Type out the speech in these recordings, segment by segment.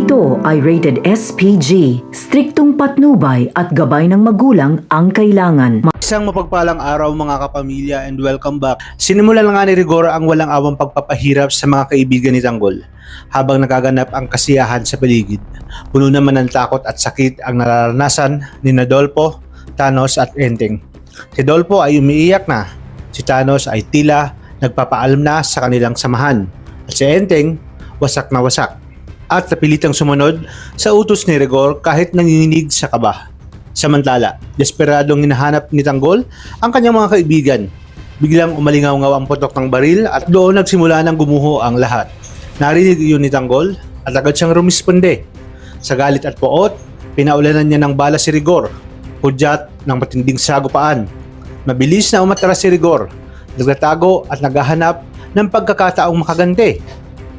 Ito ay rated SPG, striktong patnubay at gabay ng magulang ang kailangan. Isang mapagpalang araw mga kapamilya and welcome back. Sinimulan na nga ni Rigor ang walang awang pagpapahirap sa mga kaibigan ni Tanggol habang nagaganap ang kasiyahan sa paligid. Puno naman ng takot at sakit ang nararanasan ni Dolpo, Thanos at Enteng. Si Dolpo ay umiiyak na, si Thanos ay tila nagpapaalam na sa kanilang samahan at si Enteng wasak na wasak at napilitang sumunod sa utos ni Rigor kahit nanginginig sa kaba. Samantala, desperadong hinahanap ni Tanggol ang kanyang mga kaibigan. Biglang umalingaw-ngaw ang putok ng baril at doon nagsimula ng gumuho ang lahat. Narinig iyon ni Tanggol at agad siyang rumisponde. Sa galit at poot, pinaulanan niya ng bala si Rigor, hudyat ng matinding sagupaan. Mabilis na umatras si Rigor, nagtatago at naghahanap ng pagkakataong makaganti.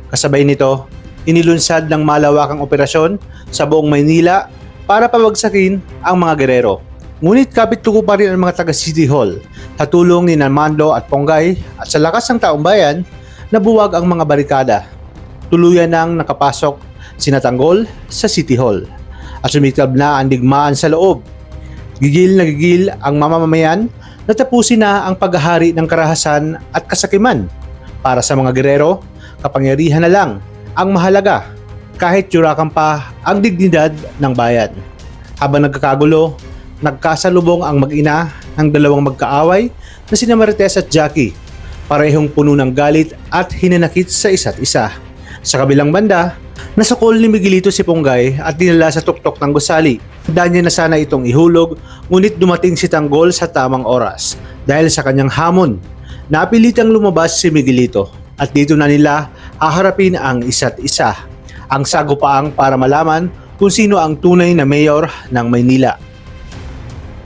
Kasabay nito, inilunsad ng malawakang operasyon sa buong Maynila para pabagsakin ang mga gerero. Ngunit kapit-tuko pa rin ang mga taga City Hall sa tulong ni Mando at Ponggay at sa lakas ng taong bayan, nabuwag ang mga barikada. Tuluyan nang nakapasok sina Tanggol sa City Hall at sumikab na ang digmaan sa loob. Gigil na gigil ang mamamayan na tapusin na ang paghahari ng karahasan at kasakiman. Para sa mga gerero, kapangyarihan na lang ang mahalaga kahit yurakan pa ang dignidad ng bayan. Habang nagkakagulo, nagkasalubong ang mag-ina ng dalawang magkaaway na sina Marites at Jackie, parehong puno ng galit at hinanakit sa isa't isa. Sa kabilang banda, nasakol ni Miguelito si Ponggay at dinala sa tuktok ng gusali. Handa niya na sana itong ihulog, ngunit dumating si Tanggol sa tamang oras. Dahil sa kanyang hamon, napilitang lumabas si Miguelito at dito na nila haharapin ang isa't isa. Ang sagupaang para malaman kung sino ang tunay na mayor ng Maynila.